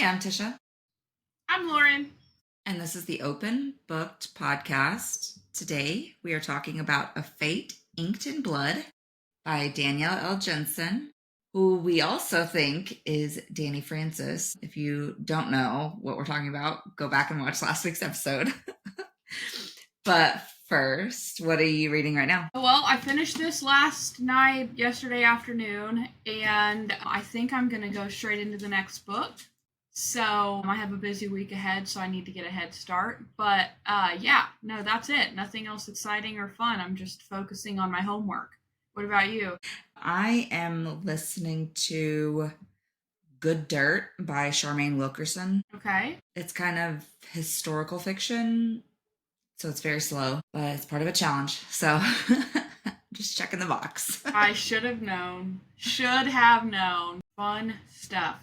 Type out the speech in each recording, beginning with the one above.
I'm Tisha. I'm Loren. And this is the Open Booked podcast. Today we are talking about A Fate Inked in Blood by Danielle L Jensen, who we also think is Danny Francis. If you don't know what we're talking about, go back and watch last week's episode. But first, what are you reading right now? Well, I finished this yesterday afternoon, and I think I'm going to go straight into the next book. So I have a busy week ahead, so I need to get a head start. But that's it. Nothing else exciting or fun. I'm just focusing on my homework. What about you? I am listening to Good Dirt by Charmaine Wilkerson. Okay. It's kind of historical fiction, so it's very slow, but it's part of a challenge. So just checking the box. I should have known. Should have known. Fun stuff.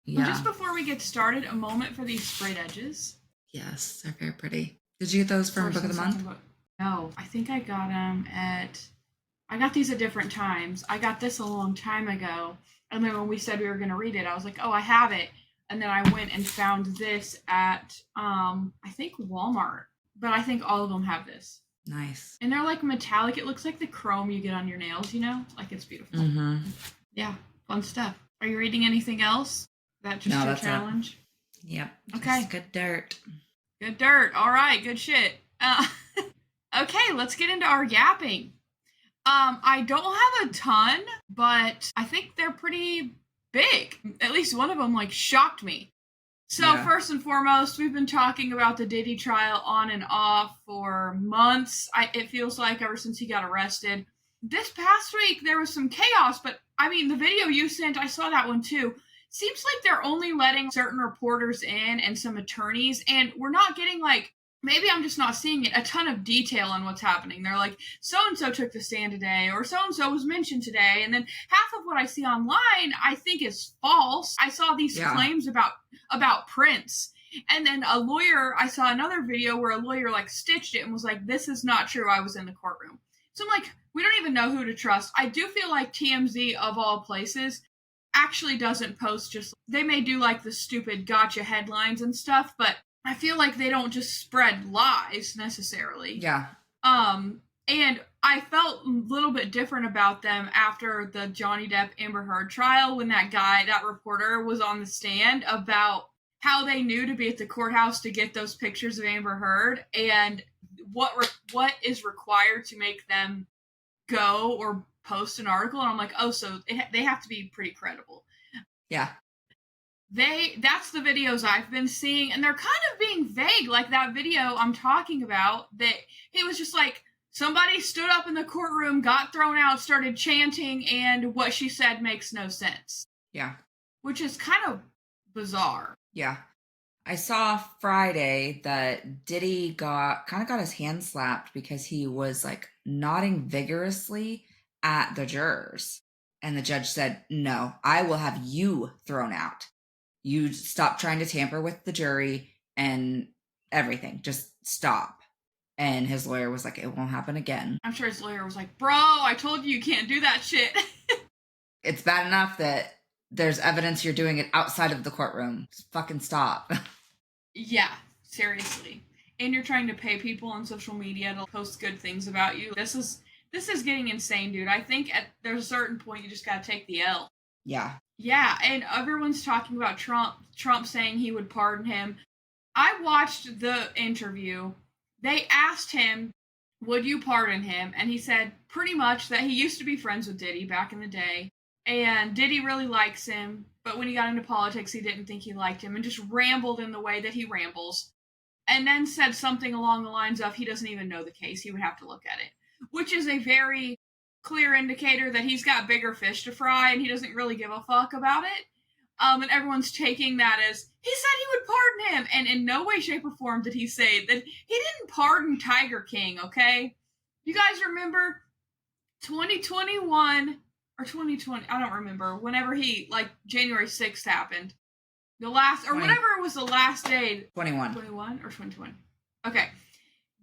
Yeah. Just before we get started, a moment for these sprayed edges. Yes, they're very pretty. Did you get those from Book of the Month? No, I think I got them I got these at different times. I got this a long time ago. And then when we said we were going to read it, I was like, oh, I have it. And then I went and found this at, I think Walmart. But I think all of them have this. Nice. And they're like metallic. It looks like the chrome you get on your nails, you know? Like it's beautiful. Mm-hmm. Yeah, fun stuff. Are you reading anything else? That's your challenge? Yep. Okay. Good dirt. Good dirt. All right. Good shit. Okay, let's get into our yapping. I don't have a ton, but I think they're pretty big. At least one of them, shocked me. So First and foremost, we've been talking about the Diddy trial on and off for months. It feels like ever since he got arrested. This past week, there was some chaos, but I mean, the video you sent, I saw that one too. Seems like they're only letting certain reporters in and some attorneys, and we're not getting maybe I'm just not seeing it, a ton of detail on what's happening. They're like, so-and-so took the stand today, or so-and-so was mentioned today, and then half of what I see online I think is false. I saw these claims about Prince, and then I saw another video where a lawyer stitched it and was like, this is not true, I was in the courtroom. So I'm like, we don't even know who to trust. I do feel like TMZ, of all places, actually doesn't post they may do the stupid gotcha headlines and stuff, but I feel like they don't just spread lies necessarily. Yeah. And I felt a little bit different about them after the Johnny Depp Amber Heard trial when that reporter was on the stand about how they knew to be at the courthouse to get those pictures of Amber Heard and what is required to make them go or post an article. And I'm like, oh, so they have to be pretty credible. Yeah. That's the videos I've been seeing, and they're kind of being vague, like that video I'm talking about, that it was just somebody stood up in the courtroom, got thrown out, started chanting, and what she said makes no sense. Yeah. Which is kind of bizarre. Yeah. I saw Friday that Diddy got his hand slapped because he was nodding vigorously at the jurors. And the judge said, no, I will have you thrown out. You stop trying to tamper with the jury and everything. Just stop. And his lawyer was like, it won't happen again. I'm sure his lawyer was like, bro, I told you can't do that shit. It's bad enough that there's evidence you're doing it outside of the courtroom. Just fucking stop. Yeah, seriously. And you're trying to pay people on social media to post good things about you. This is getting insane, dude. I think there's a certain point you just gotta take the L. Yeah. Yeah, and everyone's talking about Trump saying he would pardon him. I watched the interview. They asked him, would you pardon him? And he said pretty much that he used to be friends with Diddy back in the day. And Diddy really likes him. But when he got into politics, he didn't think he liked him. And just rambled in the way that he rambles. And then said something along the lines of, he doesn't even know the case. He would have to look at it. Which is a very clear indicator that he's got bigger fish to fry and he doesn't really give a fuck about it. And everyone's taking that as, he said he would pardon him. And in no way, shape, or form did he say that he didn't pardon Tiger King, okay? You guys remember 2021 or 2020, I don't remember, whenever January 6th happened. The last, or whatever it was the last day. 21. 21 or 2020. Okay.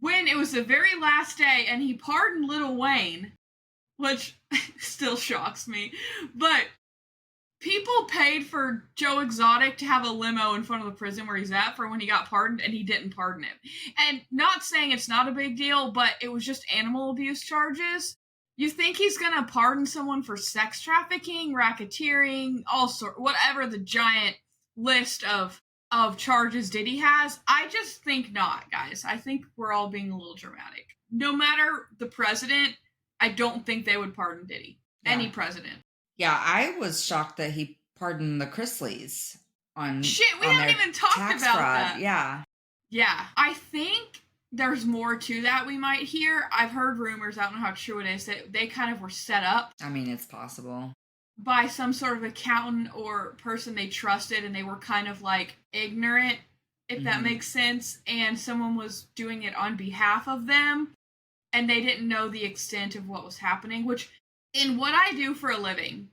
When it was the very last day and he pardoned Lil Wayne, which still shocks me, but People paid for Joe Exotic to have a limo in front of the prison where he's at for when he got pardoned, and he didn't pardon him. And not saying it's not a big deal, but it was just animal abuse charges. You think he's gonna pardon someone for sex trafficking, racketeering, all sort, whatever the giant list of charges Diddy has? I just think not, guys. I think we're all being a little dramatic. No matter the president, I don't think they would pardon Diddy. Yeah. Any president. Yeah, I was shocked that he pardoned the Chrisleys on shit. We haven't even talked about that. Yeah, yeah. I think there's more to that we might hear. I've heard rumors. I don't know how true it is that they kind of were set up. I mean, it's possible by some sort of accountant or person they trusted, and they were kind of like ignorant, if that makes sense. And someone was doing it on behalf of them, and they didn't know the extent of what was happening. Which, in what I do for a living,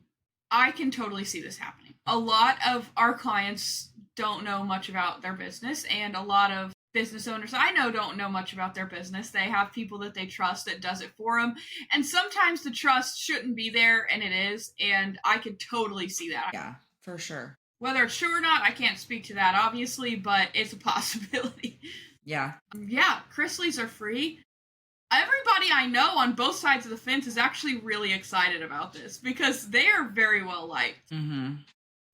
I can totally see this happening. A lot of our clients don't know much about their business, and a lot of business owners I know don't know much about their business. They have people that they trust that does it for them, and sometimes the trust shouldn't be there, and it is, and I could totally see that. Yeah, for sure. Whether it's true or not, I can't speak to that, obviously, but it's a possibility. Yeah. Yeah, Chrisleys are free. Everybody I know on both sides of the fence is actually really excited about this because they are very well liked. Mm-hmm.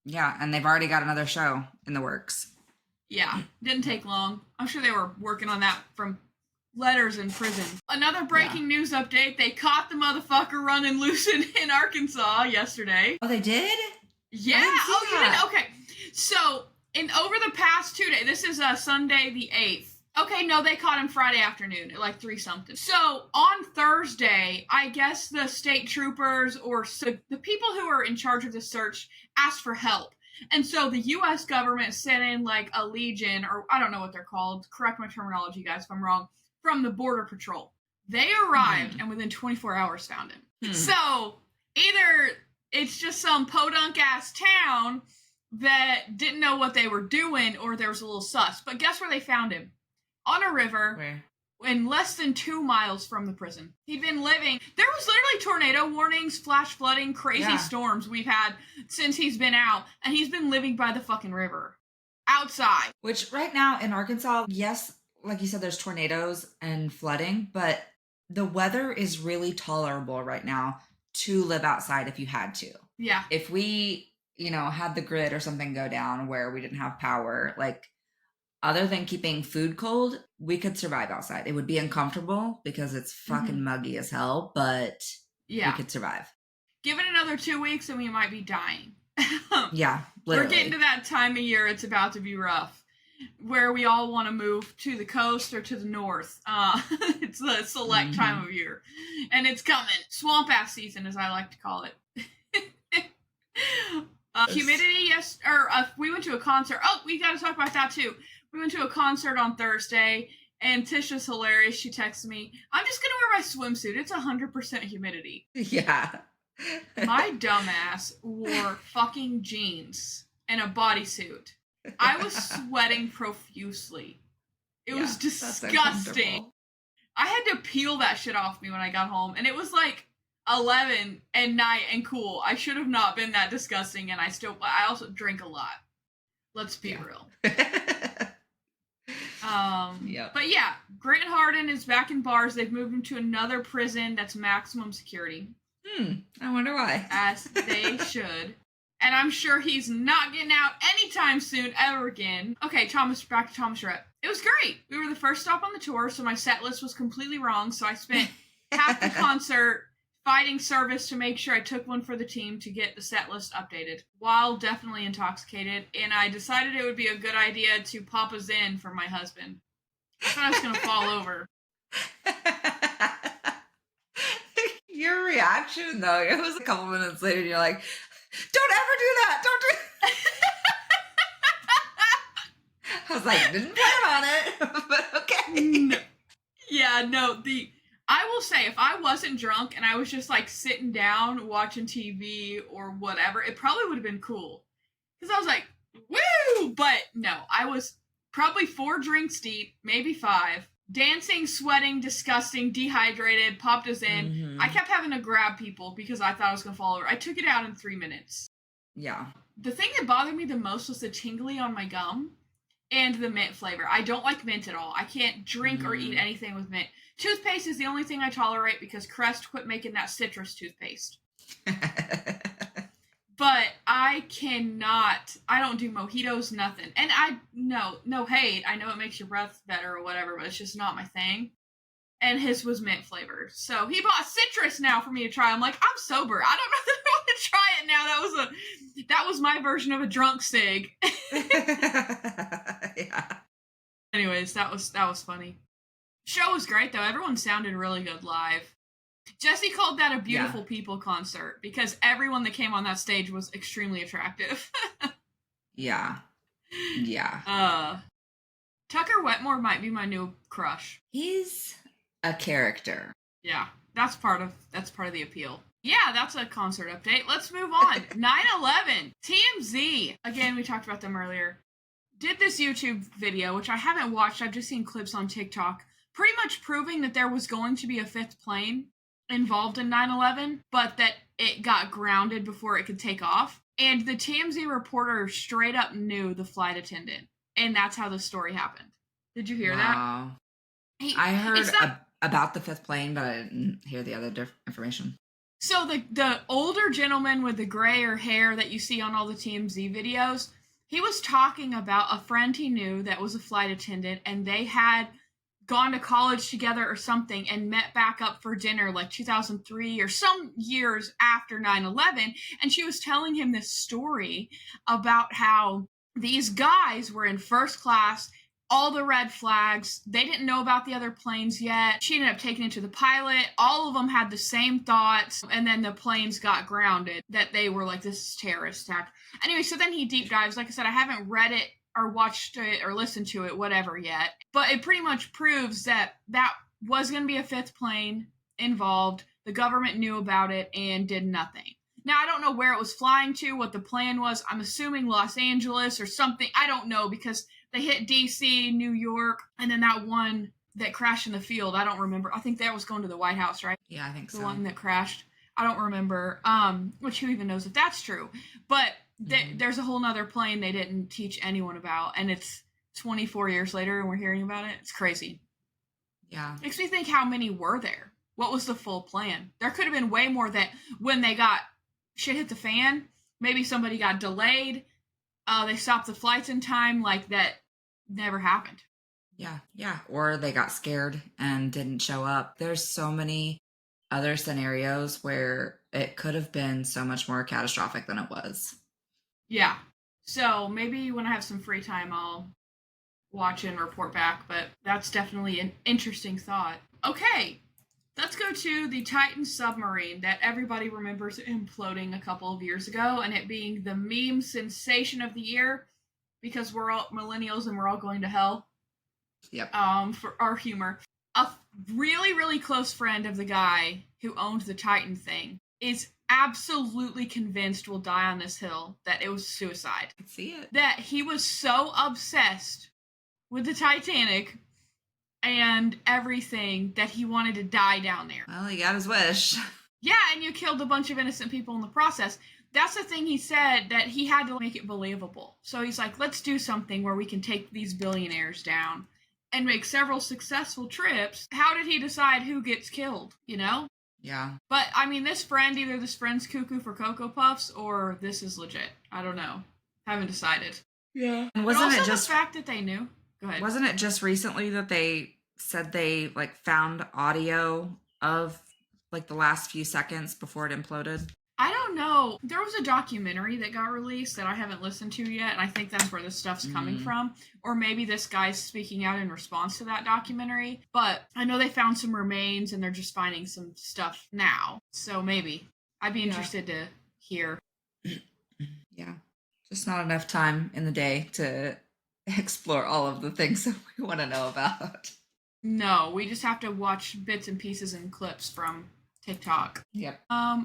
Yeah, and they've already got another show in the works. Yeah, didn't take long. I'm sure they were working on that from letters in prison. Another breaking news update. They caught the motherfucker running loose in Arkansas yesterday. Oh, they did? Yeah. Oh, you didn't? Okay. So, over the past 2 days, this is Sunday the 8th. Okay, no, they caught him Friday afternoon at like 3 something. So, on Thursday, I guess the state troopers or the people who are in charge of the search asked for help. And so the U.S. government sent in like a legion, or I don't know what they're called, correct my terminology, guys, if I'm wrong, from the Border Patrol. They arrived and within 24 hours found him. So either it's just some podunk-ass town that didn't know what they were doing, or there was a little sus. But guess where they found him? On a river. Where? In less than 2 miles from the prison. He'd been living... There was literally tornado warnings, flash flooding, crazy storms we've had since he's been out. And he's been living by the fucking river. Outside. Which right now in Arkansas, yes, like you said, there's tornadoes and flooding. But the weather is really tolerable right now to live outside if you had to. Yeah. If we, had the grid or something go down where we didn't have power, like... Other than keeping food cold, we could survive outside. It would be uncomfortable because it's fucking muggy as hell, but we could survive. Give it another 2 weeks and we might be dying. Yeah, literally. We're getting to that time of year it's about to be rough, where we all want to move to the coast or to the north. It's the select time of year, and it's coming. Swamp-ass season, as I like to call it. Humidity, yes, we went to a concert. Oh, we got to talk about that too. We went to a concert on Thursday, and Tisha's hilarious. She texted me, I'm just going to wear my swimsuit. It's 100% humidity. Yeah. My dumbass wore fucking jeans and a bodysuit. I was sweating profusely. It was disgusting. I had to peel that shit off me when I got home, and it was like 11 at night and cool. I should have not been that disgusting, and I also drink a lot. Let's be real. But yeah, Grant Harden is back in bars. They've moved him to another prison that's maximum security. I wonder why. As they should. And I'm sure he's not getting out anytime soon, ever again. Okay, back to Thomas Rhett. It was great. We were the first stop on the tour, so my set list was completely wrong, so I spent half the concert fighting service to make sure I took one for the team to get the set list updated, while definitely intoxicated, and I decided it would be a good idea to pop a Zen for my husband. I thought I was going to fall over. Your reaction, though, it was a couple minutes later, and you're like, don't ever do that! Don't do I was like, didn't plan on it, but okay. No. Yeah, no, I will say, if I wasn't drunk and I was just, like, sitting down watching TV or whatever, it probably would have been cool. Because I was like, woo! But, no, I was probably 4 drinks deep, maybe 5. Dancing, sweating, disgusting, dehydrated, popped us in. I kept having to grab people because I thought I was going to fall over. I took it out in 3 minutes. Yeah. The thing that bothered me the most was the tingly on my gum and the mint flavor. I don't like mint at all. I can't drink or eat anything with mint. Toothpaste is the only thing I tolerate because Crest quit making that citrus toothpaste. But I cannot. I don't do mojitos, nothing. And no hate. I know it makes your breath better or whatever, but it's just not my thing. And his was mint flavored. So he bought citrus now for me to try. I'm like, I'm sober. I don't know that I want to try it now. That was my version of a drunk cig. Yeah. Anyways, that was funny. Show was great though. Everyone sounded really good live. Jesse called that a beautiful people concert because everyone that came on that stage was extremely attractive. Yeah. Tucker Wetmore might be my new crush. He's a character. Yeah, that's part of the appeal. Yeah, that's a concert update. Let's move on. 9/11. TMZ. Again, we talked about them earlier. Did this YouTube video, which I haven't watched. I've just seen clips on TikTok, pretty much proving that there was going to be a fifth plane involved in 9/11, but that it got grounded before it could take off. And the TMZ reporter straight up knew the flight attendant. And that's how the story happened. Did you hear that? I heard about the fifth plane, but I didn't hear the other information. So the older gentleman with the grayer hair that you see on all the TMZ videos, he was talking about a friend he knew that was a flight attendant, and they had gone to college together or something and met back up for dinner like 2003 or some years after 9/11. And she was telling him this story about how these guys were in first class, all the red flags. They didn't know about the other planes yet. She ended up taking it to the pilot. All of them had the same thoughts. And then the planes got grounded, that they were like, this is terrorist attack. Anyway, so then he deep dives. Like I said, I haven't read it or watched it or listened to it, whatever yet. But it pretty much proves that was going to be a fifth plane involved. The government knew about it and did nothing. Now, I don't know where it was flying to, what the plan was. I'm assuming Los Angeles or something. I don't know, because they hit D.C., New York, and then that one that crashed in the field. I don't remember. I think that was going to the White House, right? Yeah, I think so. The one that crashed. I don't remember, which who even knows if that's true. But there's a whole nother plane they didn't teach anyone about, and it's 24 years later and we're hearing about it. It's crazy. Yeah. Makes me think, how many were there? What was the full plan? There could have been way more that when they got shit hit the fan, maybe somebody got delayed, they stopped the flights in time, like that never happened. Yeah. Or they got scared and didn't show up. There's so many other scenarios where it could have been so much more catastrophic than it was. Yeah. So maybe when I have some free time, I'll watch and report back, but that's definitely an interesting thought. Okay, let's go to the Titan submarine that everybody remembers imploding a couple of years ago, and it being the meme sensation of the year because we're all millennials and we're all going to hell. Yep. For our humor. A really, really close friend of the guy who owned the Titan thing is absolutely convinced we'll die on this hill that it was suicide. I can see it. That he was so obsessed with the Titanic and everything that he wanted to die down there. Well, he got his wish. Yeah, and you killed a bunch of innocent people in the process. That's the thing he said, that he had to make it believable. So he's like, let's do something where we can take these billionaires down and make several successful trips. How did he decide who gets killed, you know? Yeah. But, I mean, either this friend's cuckoo for Cocoa Puffs or this is legit. I don't know. Haven't decided. Yeah. And wasn't it just the fact that they knew? Go ahead. Wasn't it just recently that they said they like found audio of like the last few seconds before it imploded? I don't know. There was a documentary that got released that I haven't listened to yet, and I think that's where this stuff's coming from. Or maybe this guy's speaking out in response to that documentary. But I know they found some remains, and they're just finding some stuff now. So maybe. I'd be interested to hear. Yeah. Just not enough time in the day to explore all of the things that we want to know about. No, we just have to watch bits and pieces and clips from TikTok. Yep.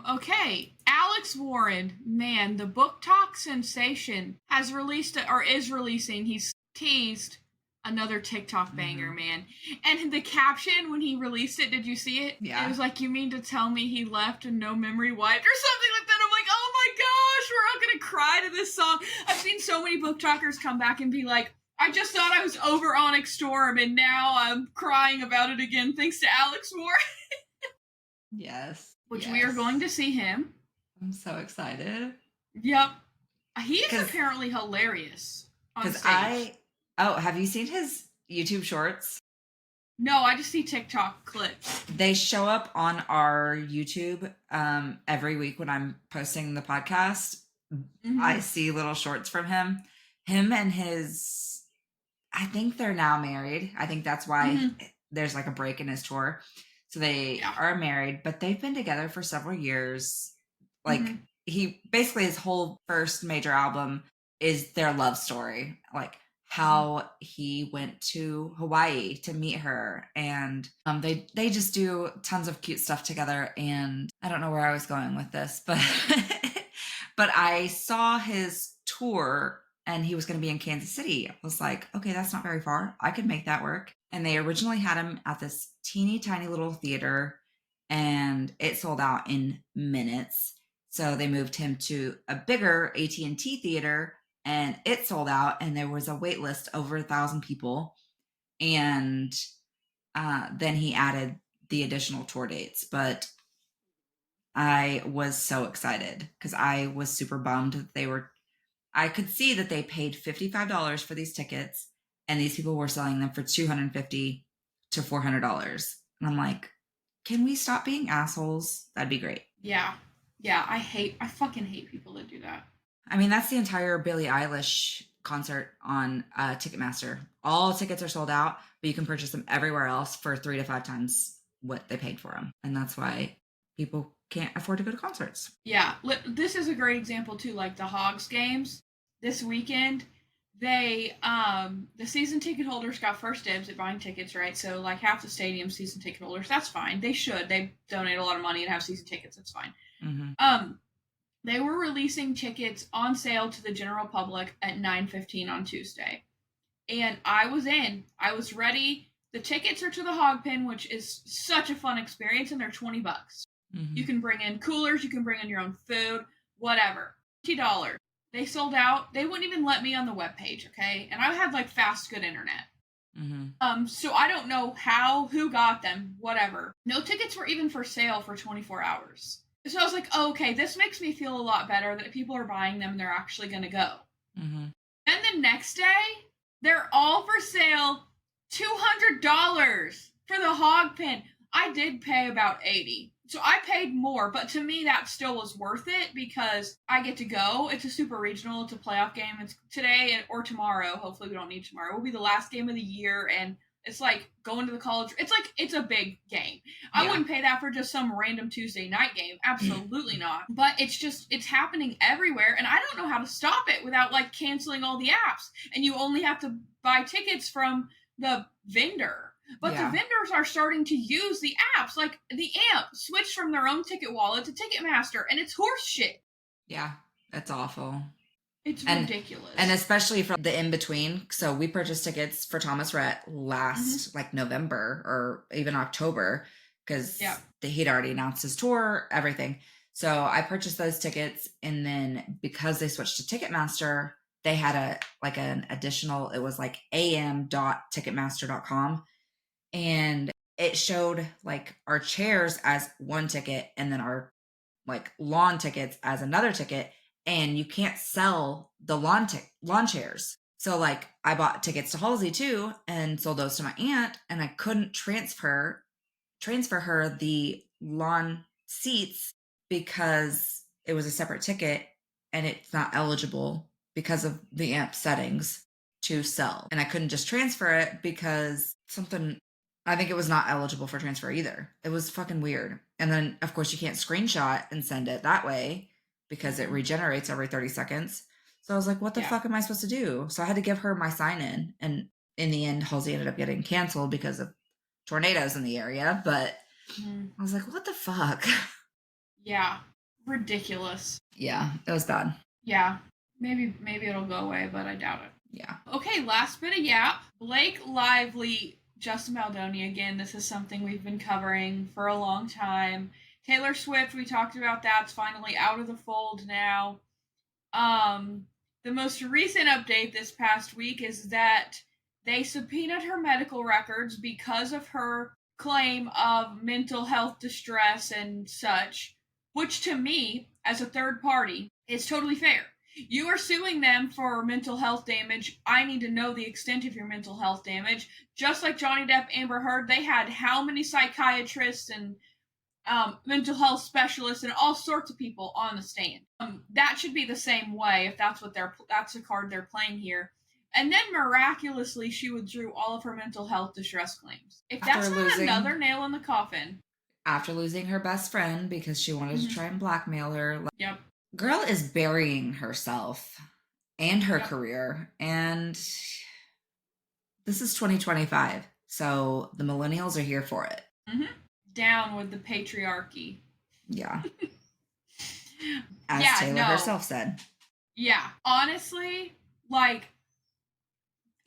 Okay. Alex Warren, man, the BookTok sensation has released or is releasing. He's teased another TikTok banger, man. And the caption when he released it, did you see it? Yeah. It was like, you mean to tell me he left and no memory wiped or something like that. I'm like, oh my gosh, we're all gonna cry cry to this song. I've seen so many book talkers come back and be like, I just thought I was over Onyx Storm and now I'm crying about it again thanks to Alex Moore. Yes. Which yes. we are going to see him. I'm so excited. Yep. He is apparently hilarious on stage. Have you seen his YouTube shorts? No, I just see TikTok clips. They show up on our YouTube every week when I'm posting the podcast. Mm-hmm. I see little shorts from him. Him and his, I think they're now married. I think that's why there's like a break in his tour. So they are married, but they've been together for several years. Like he basically, his whole first major album is their love story. Like how he went to Hawaii to meet her, and they just do tons of cute stuff together. And I don't know where I was going with this, but but I saw his tour and he was going to be in Kansas City. I was like, okay, that's not very far. I could make that work. And they originally had him at this teeny tiny little theater and it sold out in minutes. So they moved him to a bigger AT&T theater and it sold out, and there was a wait list over 1,000 people. And then he added the additional tour dates. But I was so excited because I was super bummed that I could see that they paid $55 for these tickets and these people were selling them for $250 to $400. And I'm like, can we stop being assholes? That'd be great. Yeah. Yeah, I fucking hate people that do that. I mean, that's the entire Billie Eilish concert on Ticketmaster. All tickets are sold out, but you can purchase them everywhere else for 3 to 5 times what they paid for them. And that's why people can't afford to go to concerts. Yeah, this is a great example too, like the Hogs games this weekend. They the season ticket holders got first dibs at buying tickets, right? So like half the stadium season ticket holders, that's fine. They donate a lot of money and have season tickets, that's fine. They were releasing tickets on sale to the general public at 9:15 on Tuesday. And I was ready. The tickets are to the Hog Pen, which is such a fun experience, and they're $20. You can bring in coolers, you can bring in your own food, whatever. $20. They sold out. They wouldn't even let me on the webpage, okay? And I had like fast, good internet. So I don't know who got them, whatever. No tickets were even for sale for 24 hours. So I was like, oh, okay, this makes me feel a lot better that people are buying them and they're actually going to go. Then the next day, they're all for sale, $200 for the Hog Pen. I did pay about $80. So I paid more, but to me that still was worth it because I get to go. It's a super regional. It's a playoff game. It's today or tomorrow. Hopefully we don't need tomorrow. It will be the last game of the year, and it's like going to the college. It's a big game. I wouldn't pay that for just some random Tuesday night game. Absolutely not. But it's happening everywhere, and I don't know how to stop it without like canceling all the apps. And you only have to buy tickets from the vendor. But the vendors are starting to use the apps, like the AMP switched from their own ticket wallet to Ticketmaster, and it's horse shit. Yeah, that's awful. It's ridiculous. And especially from the in-between. So we purchased tickets for Thomas Rhett last like November or even October because he'd already announced his tour, everything. So I purchased those tickets, and then because they switched to Ticketmaster, they had an additional, it was like am.ticketmaster.com. And it showed like our chairs as one ticket and then our like lawn tickets as another ticket. And you can't sell the lawn chairs. So like I bought tickets to Halsey too and sold those to my aunt, and I couldn't transfer her the lawn seats because it was a separate ticket and it's not eligible because of the AMP settings to sell. And I couldn't just transfer it because I think it was not eligible for transfer either. It was fucking weird. And then, of course, you can't screenshot and send it that way because it regenerates every 30 seconds. So I was like, what the fuck am I supposed to do? So I had to give her my sign-in. And in the end, Halsey ended up getting canceled because of tornadoes in the area. But I was like, what the fuck? Yeah. Ridiculous. Yeah, it was bad. Yeah. Maybe it'll go away, but I doubt it. Yeah. Okay, last bit of yap. Blake Lively, Justin Baldoni again. This is something we've been covering for a long time. Taylor Swift, we talked about that. It's finally out of the fold now. The most recent update this past week is that they subpoenaed her medical records because of her claim of mental health distress and such, which to me, as a third party, is totally fair. You are suing them for mental health damage. I need to know the extent of your mental health damage. Just like Johnny Depp, Amber Heard, they had how many psychiatrists and mental health specialists and all sorts of people on the stand. That should be the same way if that's that's a card they're playing here. And then miraculously, she withdrew all of her mental health distress claims. If that's not another nail in the coffin. After losing her best friend because she wanted to try and blackmail her. Yep. Girl is burying herself and her career. And this is 2025. So the millennials are here for it. Mm-hmm. Down with the patriarchy. Yeah. As Taylor herself said. Yeah. Honestly, like,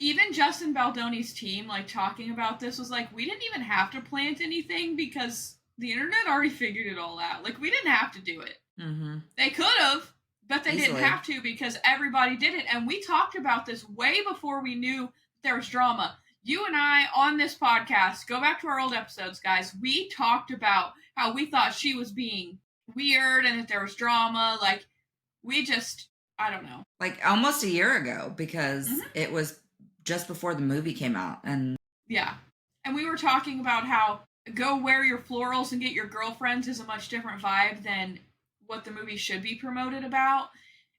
even Justin Baldoni's team, like, talking about this was like, we didn't even have to plant anything because the internet already figured it all out. Like, we didn't have to do it. Mm-hmm. They could have, but they didn't have to because everybody did it. And we talked about this way before we knew there was drama. You and I, on this podcast, go back to our old episodes, guys, we talked about how we thought she was being weird and that there was drama. Like, we just, I don't know. Like, almost a year ago, because it was just before the movie came out. And yeah. And we were talking about how go wear your florals and get your girlfriends is a much different vibe than what the movie should be promoted about.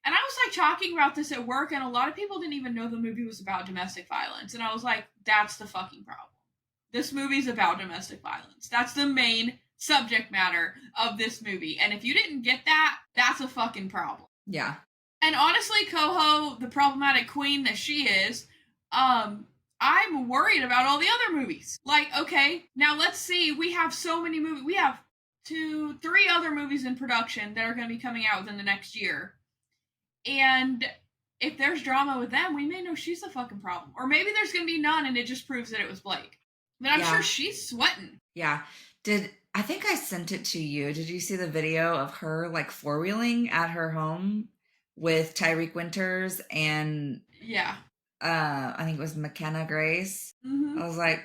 And I was like talking about this at work, and a lot of people didn't even know the movie was about domestic violence. And I was like, that's the fucking problem. This movie's about domestic violence. That's the main subject matter of this movie. And if you didn't get that, that's a fucking problem. Yeah. And honestly, Coho, the problematic queen that she is, I'm worried about all the other movies. Like, okay, now let's see. We have so many movies. We have 3 other movies in production that are going to be coming out within the next year. And if there's drama with them, we may know she's the fucking problem. Or maybe there's going to be none and it just proves that it was Blake. But I'm sure she's sweating. Yeah. I think I sent it to you. Did you see the video of her, like, four-wheeling at her home with Tyreek Winters and... Yeah. I think it was McKenna Grace. Mm-hmm. I was like...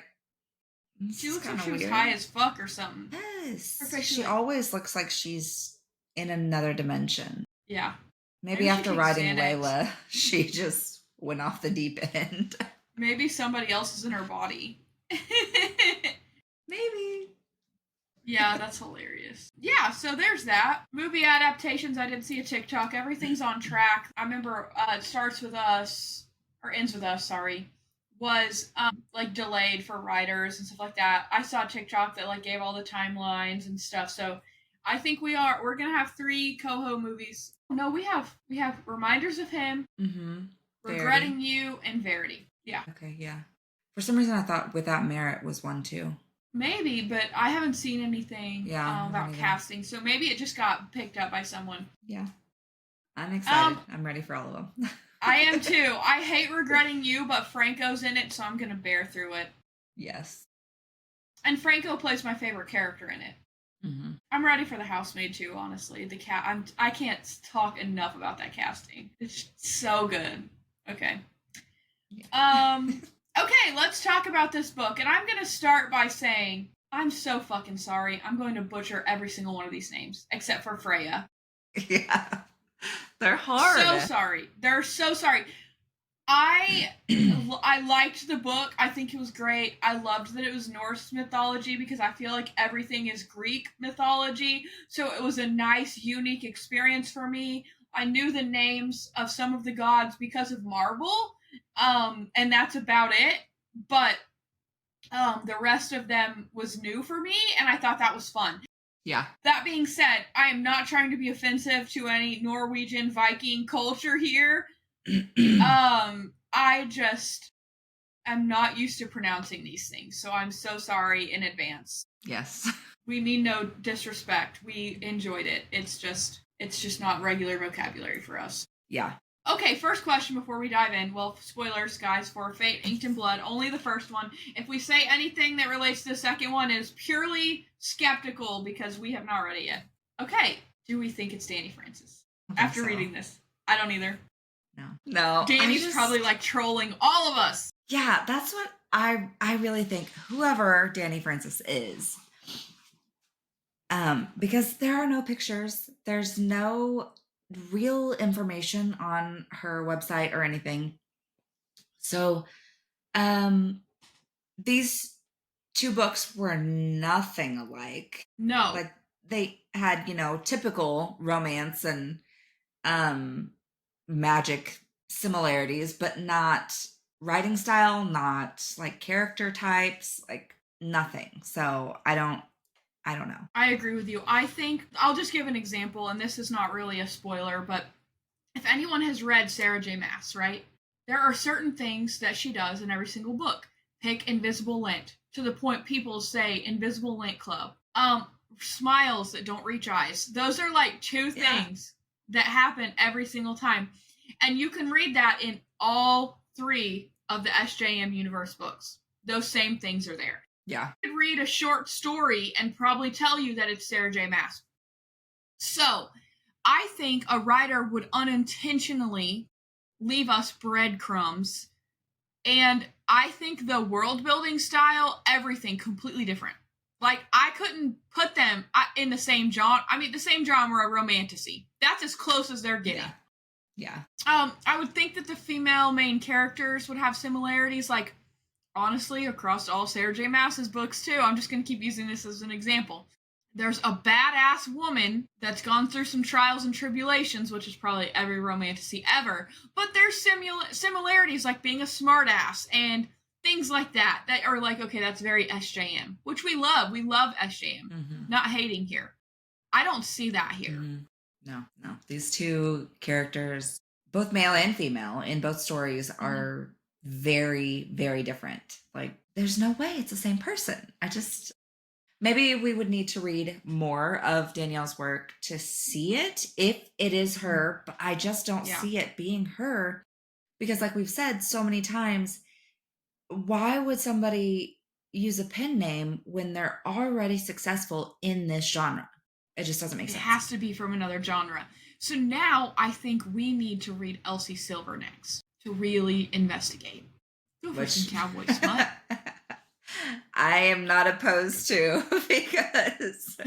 She looks like she was high as fuck or something. Yes. She always looks like she's in another dimension. Yeah. Maybe after riding Layla, she just went off the deep end. Maybe somebody else is in her body. Maybe. Yeah, that's hilarious. Yeah, so there's that. Movie adaptations, I did see a TikTok. Everything's on track. I remember It Starts With Us, or Ends With Us, sorry, was like delayed for writers and stuff like that. I saw a TikTok that like gave all the timelines and stuff. So I think we're gonna have 3 Coho movies. No, we have Reminders of Him, Regretting You, and Verity. Yeah. Okay, yeah. For some reason I thought Without Merit was one too. Maybe, but I haven't seen anything about casting, so maybe it just got picked up by someone. Yeah. I'm excited. I'm ready for all of them. I am too. I hate Regretting You, but Franco's in it, so I'm going to bear through it. Yes. And Franco plays my favorite character in it. Mm-hmm. I'm ready for The Housemaid too, honestly. I can't talk enough about that casting. It's so good. Okay. Yeah. Okay, let's talk about this book. And I'm going to start by saying, I'm so fucking sorry. I'm going to butcher every single one of these names, except for Freya. Yeah. They're hard. So sorry. They're so sorry. I liked the book. I think it was great. I loved that it was Norse mythology because I feel like everything is Greek mythology. So it was a nice, unique experience for me. I knew the names of some of the gods because of Marvel. And that's about it. But the rest of them was new for me, and I thought that was fun. Yeah. That being said, I am not trying to be offensive to any Norwegian Viking culture here. I just am not used to pronouncing these things, so I'm so sorry in advance. Yes. We mean no disrespect. We enjoyed it. It's just not regular vocabulary for us. Yeah. Okay, first question before we dive in. Well, spoilers, guys, for Fate, Inked in Blood, only the first one. If we say anything that relates to the second one, it is purely skeptical because we have not read it yet. Okay, do we think it's Danny Francis? After reading this. I don't either. No. Danny's probably like trolling all of us. Yeah, that's what I really think. Whoever Danny Francis is, because there are no pictures, there's no real information on her website or anything. So, these two books were nothing alike. No. Like they had, typical romance and magic similarities, but not writing style, not like character types, like nothing. So I don't know. I agree with you. I think I'll just give an example, and this is not really a spoiler, but if anyone has read Sarah J. Maas, right? There are certain things that she does in every single book. Pick invisible lint, to the point people say invisible lint club. Smiles that don't reach eyes. Those are like two things that happen every single time. And you can read that in all 3 of the SJM universe books. Those same things are there. Yeah. You could read a short story and probably tell you that it's Sarah J. Maas. So, I think a writer would unintentionally leave us breadcrumbs. And I think the world building style, everything completely different. Like, I couldn't put them in the same genre. I mean, the same genre, romantasy. That's as close as they're getting. Yeah. I would think that the female main characters would have similarities, like, honestly, across all Sarah J. Maas's books, too. I'm just going to keep using this as an example. There's a badass woman that's gone through some trials and tribulations, which is probably every romantasy ever, but there's similarities, like being a smartass and things like that are like, okay, that's very SJM, which we love. We love SJM. Mm-hmm. Not hating here. I don't see that here. Mm-hmm. No. These two characters, both male and female, in both stories are very, very different. Like, there's no way it's the same person. Maybe we would need to read more of Danielle's work to see it, if it is her, but I just don't see it being her. Because like we've said so many times, why would somebody use a pen name when they're already successful in this genre? It just doesn't make sense. It has to be from another genre. So now I think we need to read Elsie Silver next to really investigate. Go for some cowboy smut. I am not opposed to, because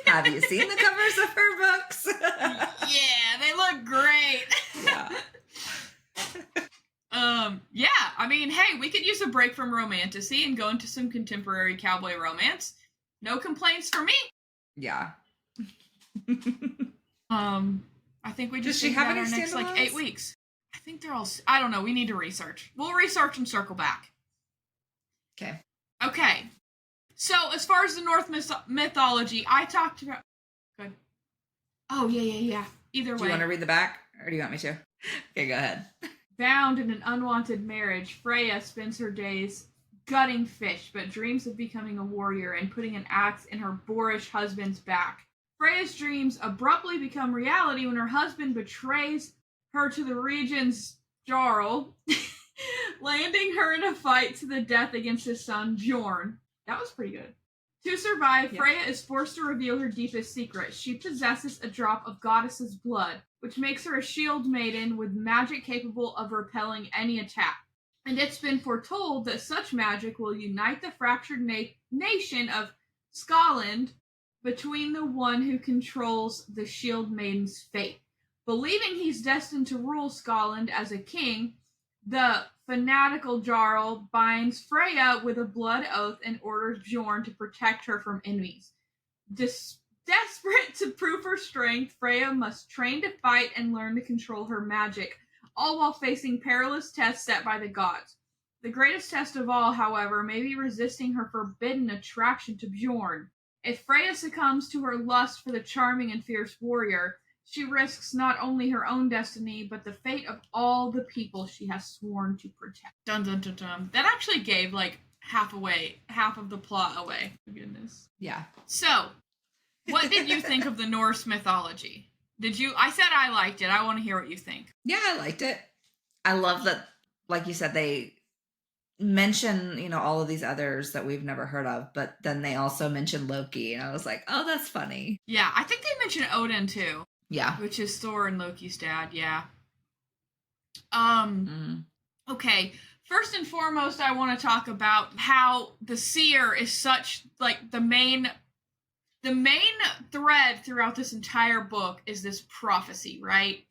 have you seen the covers of her books? Yeah, they look great. Yeah, I mean, hey, we could use a break from romantasy and go into some contemporary cowboy romance. No complaints for me. Yeah. I think we just have our next like 8 weeks. I think they're all. I don't know. We need to research. We'll research and circle back. Okay. So as far as the Norse mythology, I talked about. Good. Oh yeah. Either way. Do you want to read the back, or do you want me to? Okay, go ahead. Bound in an unwanted marriage, Freya spends her days gutting fish, but dreams of becoming a warrior and putting an axe in her boorish husband's back. Freya's dreams abruptly become reality when her husband betrays her to the region's Jarl, landing her in a fight to the death against his son, Bjorn. That was pretty good. To survive, Freya is forced to reveal her deepest secret. She possesses a drop of goddess's blood, which makes her a shield maiden with magic capable of repelling any attack. And it's been foretold that such magic will unite the fractured nation of Scotland between the one who controls the shield maiden's fate. Believing he's destined to rule Scotland as a king, the fanatical Jarl binds Freya with a blood oath and orders Bjorn to protect her from enemies. Desperate to prove her strength, Freya must train to fight and learn to control her magic, all while facing perilous tests set by the gods. The greatest test of all, however, may be resisting her forbidden attraction to Bjorn. If Freya succumbs to her lust for the charming and fierce warrior, she risks not only her own destiny, but the fate of all the people she has sworn to protect. Dun dun dun dun. That actually gave like half of the plot away. For goodness. Yeah. So, what did you think of the Norse mythology? I said I liked it. I want to hear what you think. Yeah, I liked it. I love that, like you said, they mention, all of these others that we've never heard of, but then they also mention Loki, and I was like, oh, that's funny. Yeah, I think they mentioned Odin too. Yeah. Which is Thor and Loki's dad, yeah. Um, okay. First and foremost, I want to talk about how the seer is such like the main thread throughout this entire book is this prophecy, right?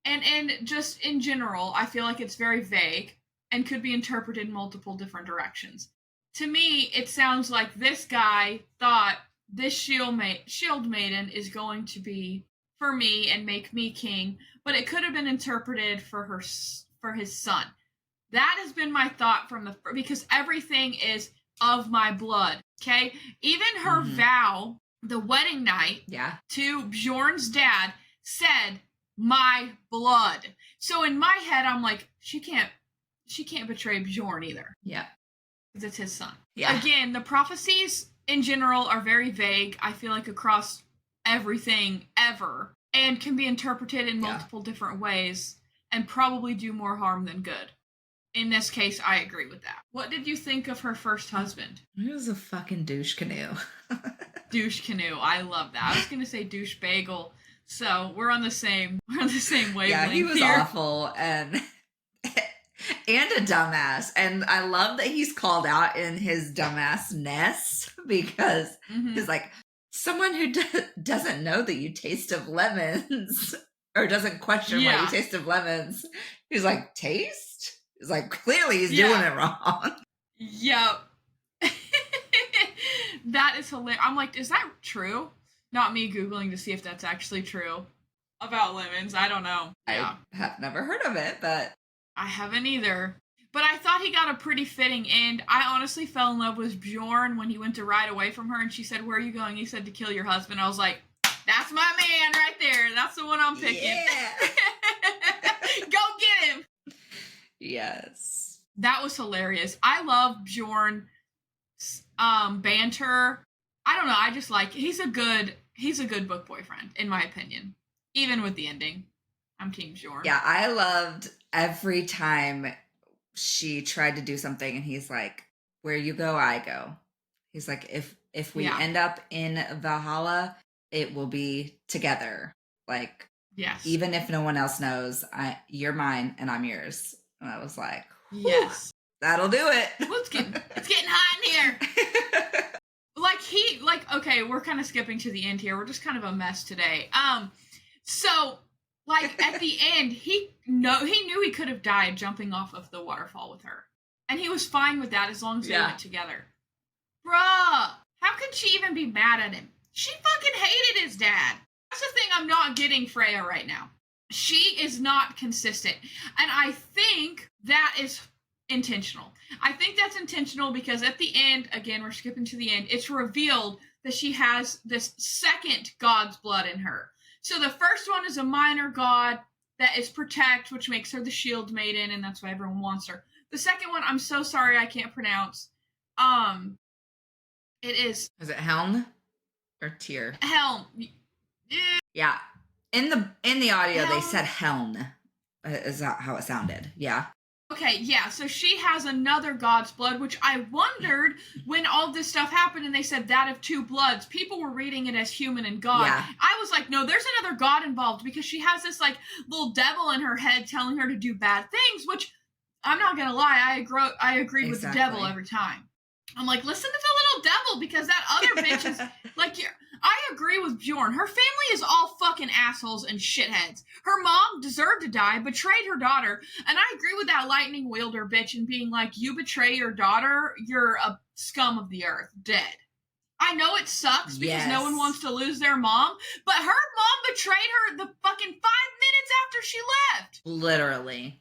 And just in general, I feel like it's very vague and could be interpreted in multiple different directions. To me, it sounds like this guy thought this shield maiden is going to be for me and make me king, but it could have been interpreted for his son. That has been my thought from the because everything is of my blood. Okay, even her vow, the wedding night, to Bjorn's dad said my blood. So in my head, I'm like, she can't betray Bjorn either. Yeah, because it's his son. Yeah. Again, the prophecies in general are very vague. I feel like across everything ever, and can be interpreted in multiple different ways, and probably do more harm than good. In this case, I agree with that. What did you think of her first husband? He was a fucking douche canoe. Douche canoe. I love that. I was gonna say douche bagel. So we're on the same wavelength. Yeah, he was here. awful and a dumbass. And I love that he's called out in his dumbassness because he's like, someone who doesn't know that you taste of lemons or doesn't question why you taste of lemons. He's like, taste? He's like, clearly he's doing it wrong. Yep. That is hilarious. I'm like, is that true? Not me Googling to see if that's actually true about lemons. I don't know. I have never heard of it, but I haven't either. But I thought he got a pretty fitting end. I honestly fell in love with Bjorn when he went to ride away from her and she said, where are you going? He said, to kill your husband. I was like, that's my man right there. That's the one I'm picking. Yeah. Go get him. Yes. That was hilarious. I love Bjorn's banter. I don't know. I just like he's a good book boyfriend, in my opinion. Even with the ending. I'm Team Bjorn. Yeah, I loved every time she tried to do something and he's like, where you go, I go. He's like, if we end up in Valhalla, it will be together. Like, yes. Even if no one else knows, you're mine and I'm yours. And I was like, yes. That'll do it. It's getting hot in here. Okay, we're kind of skipping to the end here. We're just kind of a mess today. So like at the end, he knew he could have died jumping off of the waterfall with her. And he was fine with that as long as they went together. Bruh, how could she even be mad at him? She fucking hated his dad. That's the thing I'm not getting Freya right now. She is not consistent. And I think that is intentional. I think that's intentional because at the end, again, we're skipping to the end, it's revealed that she has this second god's blood in her. So the first one is a minor god that is protect, which makes her the shield maiden, and that's why everyone wants her. The second one, I'm so sorry I can't pronounce. It is... Is it Helm or Tyr? Helm. Yeah. In the audio, they said Helm. Is that how it sounded? Yeah. Okay, yeah, so she has another god's blood, which I wondered when all this stuff happened and they said that of two bloods. People were reading it as human and god. Yeah. I was like, no, there's another god involved because she has this, like, little devil in her head telling her to do bad things, which, I'm not gonna lie, I agreed with the devil every time. I'm like, listen to the little devil because that other bitch is, like, I agree with Bjorn. Her family is all fucking assholes and shitheads. Her mom deserved to die, betrayed her daughter, and I agree with that lightning wielder bitch and being like, you betray your daughter, you're a scum of the earth, dead. I know it sucks because no one wants to lose their mom, but her mom betrayed her the fucking 5 minutes after she left. Literally.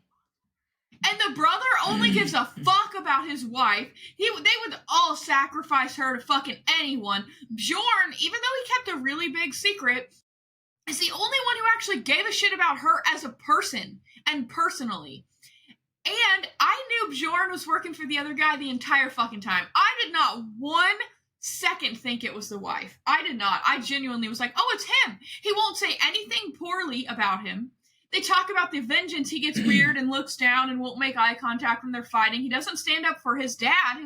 And the brother only gives a fuck about his wife. They would all sacrifice her to fucking anyone. Bjorn, even though he kept a really big secret, is the only one who actually gave a shit about her as a person and personally. And I knew Bjorn was working for the other guy the entire fucking time. I did not 1 second think it was the wife. I did not. I genuinely was like, oh, it's him. He won't say anything poorly about him. They talk about the vengeance. He gets weird and looks down and won't make eye contact when they're fighting. He doesn't stand up for his dad,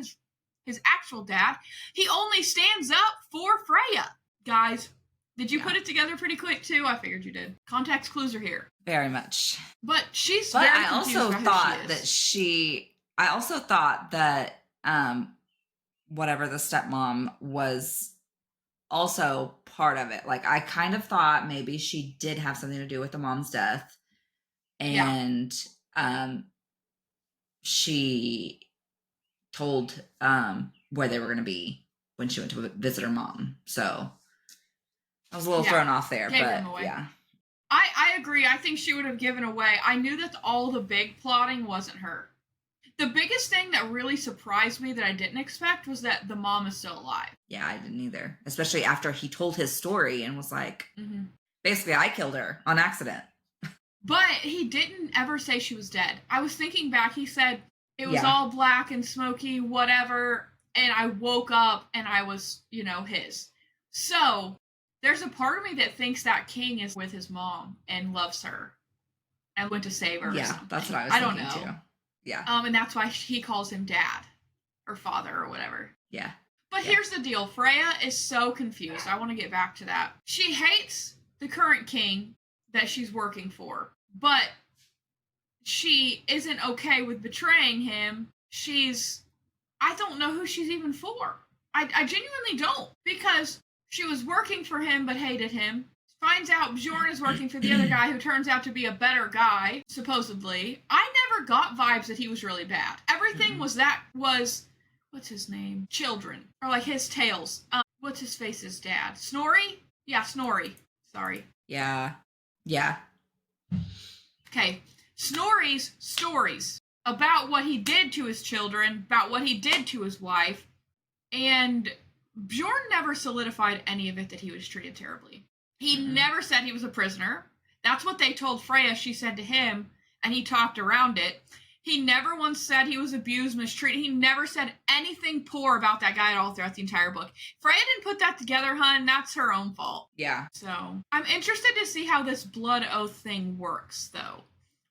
his actual dad. He only stands up for Freya. Guys, Did you put it together pretty quick too? I figured you did. Context clues are here. Very much. But she's But very I confused also about thought who she is. that I also thought that whatever the stepmom was also part of it. Like I kind of thought maybe she did have something to do with the mom's death. And she told where they were going to be when she went to visit her mom. So I was a little thrown off there, but yeah. I agree. I think she would have given away. I knew that all the big plotting wasn't her. The biggest thing that really surprised me that I didn't expect was that the mom is still alive. Yeah, I didn't either. Especially after he told his story and was like, basically, I killed her on accident. But he didn't ever say she was dead. I was thinking back. He said it was all black and smoky, whatever. And I woke up and I was, his. So there's a part of me that thinks that king is with his mom and loves her and went to save her. Yeah, that's what I was thinking too. Yeah. And that's why he calls him dad or father or whatever. Yeah. But here's the deal. Freya is so confused. I want to get back to that. She hates the current king that she's working for, but she isn't okay with betraying him. I don't know who she's even for. I genuinely don't, because she was working for him but hated him. Finds out Bjorn is working for the other guy who turns out to be a better guy, supposedly. I never got vibes that he was really bad. Everything was what's his name? Children. Or like his tales. What's his face's dad? Snorri? Yeah, Snorri. Sorry. Yeah. Yeah. Okay. Snorri's stories about what he did to his children, about what he did to his wife, and Bjorn never solidified any of it that he was treated terribly. He never said he was a prisoner. That's what they told Freya she said to him, and he talked around it. He never once said he was abused, mistreated. He never said anything poor about that guy at all throughout the entire book. Freya didn't put that together, hun. That's her own fault. Yeah. So, I'm interested to see how this blood oath thing works, though.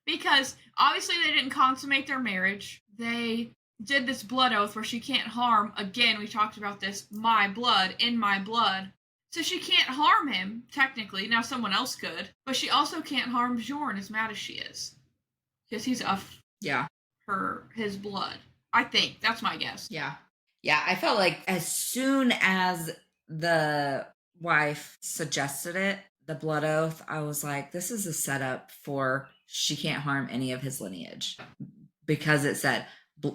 Because, obviously, they didn't consummate their marriage. They did this blood oath where she can't harm, again, we talked about this, my blood, in my blood. So she can't harm him, technically. Now someone else could. But she also can't harm Bjorn, as mad as she is. Because he's of his blood. I think. That's my guess. Yeah. Yeah, I felt like as soon as the wife suggested it, the blood oath, I was like, this is a setup for she can't harm any of his lineage. Because it said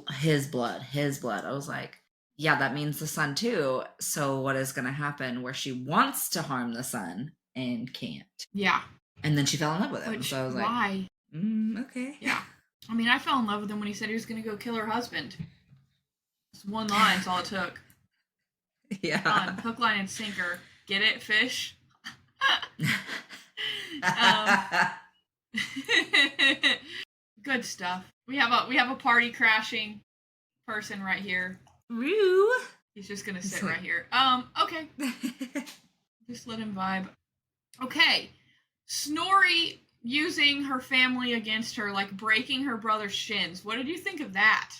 his blood, his blood. I was like, yeah, that means the son too. So what is going to happen where she wants to harm the son and can't? Yeah. And then she fell in love with him. So I was like, why? Okay. Yeah. I mean, I fell in love with him when he said he was going to go kill her husband. It's one line, that's all it took. Yeah. Hook, line, and sinker. Get it, fish? Good stuff. We have a party crashing person right here. Woo! He's just gonna sit right here. Okay. Just let him vibe. Okay. Snorri using her family against her, like breaking her brother's shins. What did you think of that?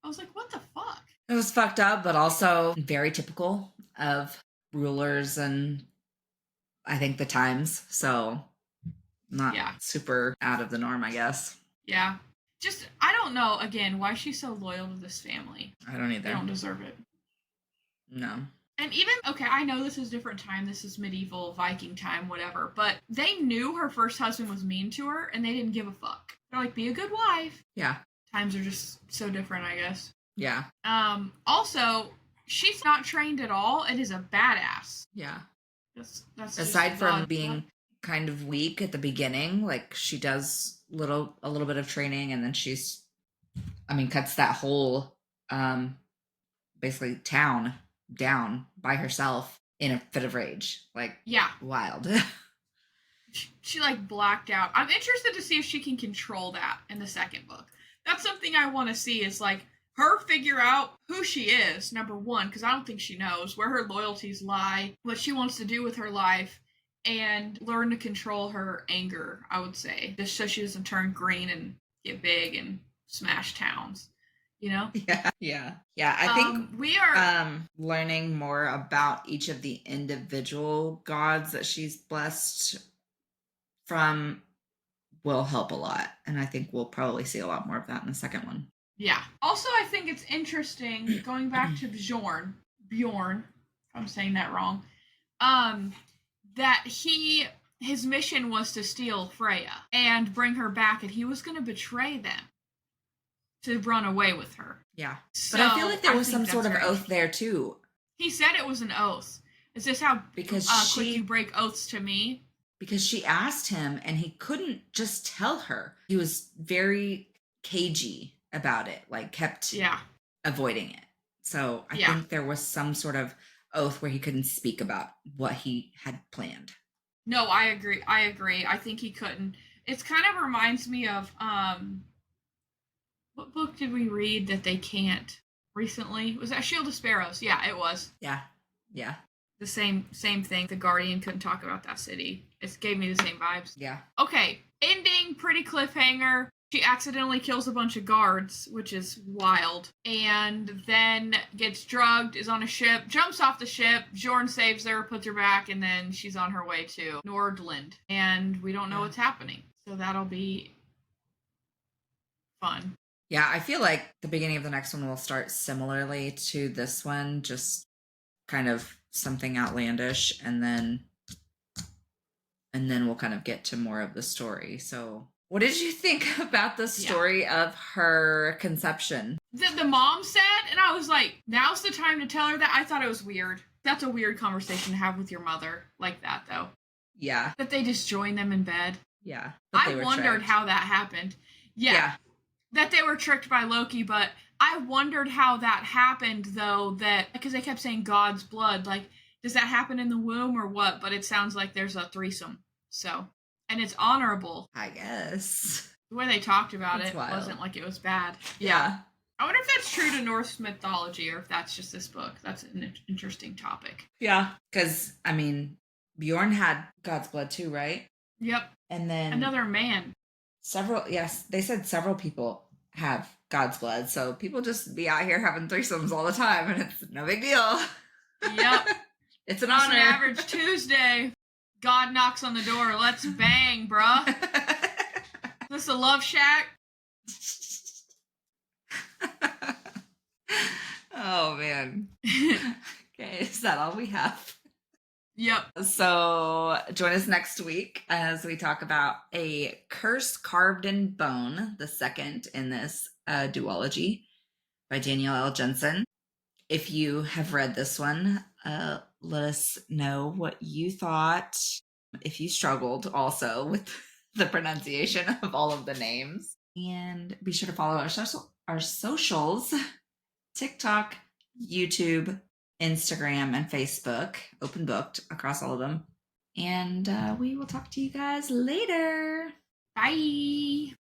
I was like, what the fuck? It was fucked up, but also very typical of rulers and I think the times. So not super out of the norm, I guess. Yeah. Just, I don't know, again, why she's so loyal to this family. I don't either. They don't deserve it. No. And even, okay, I know this is different time, this is medieval, Viking time, whatever, but they knew her first husband was mean to her, and they didn't give a fuck. They're like, be a good wife. Yeah. Times are just so different, I guess. Yeah. Also, she's not trained at all, and is a badass. Yeah. That's aside from being kind of weak at the beginning, like she does a little bit of training, and then she's, cuts that whole basically town down by herself in a fit of rage. Like, yeah, wild. She like blacked out. I'm interested to see if she can control that in the second book. That's something I want to see, is like her figure out who she is, number one, because I don't think she knows where her loyalties lie, what she wants to do with her life, and learn to control her anger, I would say, just so she doesn't turn green and get big and smash towns. you know? Yeah. I think We are learning more about each of the individual gods that she's blessed from will help a lot. And I think we'll probably see a lot more of that in the second one. yeah. Also, I think it's interesting going back to Bjorn, if I'm saying that wrong, um, that his mission was to steal Freya and bring her back, and he was going to betray them to run away with her. Yeah. So But I feel like there was some think sort of that's very oath there too. He said it was an oath. Is this how Because quick you break oaths to me? because she asked him and he couldn't just tell her. He was very cagey about it, like kept avoiding it. So I think there was some sort of oath where he couldn't speak about what he had planned. No, I agree. I think he couldn't. It's kind of reminds me of what book did we read that they can't recently? Was that Shield of Sparrows? Yeah, it was. Yeah. The same thing. The Guardian couldn't talk about that city. It gave me the same vibes. Yeah. Okay, ending, pretty cliffhanger. She accidentally kills a bunch of guards, which is wild, and then gets drugged, is on a ship, jumps off the ship, Bjorn saves her, puts her back, and then she's on her way to Nordland. And we don't know what's happening. So that'll be fun. Yeah, I feel like the beginning of the next one will start similarly to this one, just kind of something outlandish, and then we'll kind of get to more of the story. So what did you think about the story of her conception? The mom said, and I was like, now's the time to tell her that. I thought it was weird. That's a weird conversation to have with your mother like that, though. Yeah. That they just join them in bed. Yeah. I wondered how that happened. Yeah. That they were tricked by Loki, but I wondered how that happened, though, that because they kept saying God's blood. Like, does that happen in the womb or what? But it sounds like there's a threesome. So, and it's honorable. I guess. The way they talked about That's it wild. wasn't like it was bad. Yeah. I wonder if that's true to Norse mythology or if that's just this book. That's an interesting topic. Yeah. Because, I mean, Bjorn had God's blood too, right? Yep. And then another man. They said several people have God's blood. So people just be out here having threesomes all the time and it's no big deal. Yep. It's an honor. An average Tuesday. God knocks on the door. Let's bang, bruh. Is this a love shack? Oh, man. Okay, is that all we have? Yep. So join us next week as we talk about A Curse Carved in Bone, the second in this duology by Danielle L Jensen. If you have read this one, let us know what you thought. If you struggled also with the pronunciation of all of the names. And be sure to follow our socials, TikTok, YouTube, Instagram, and Facebook, open booked across all of them. And we will talk to you guys later. Bye.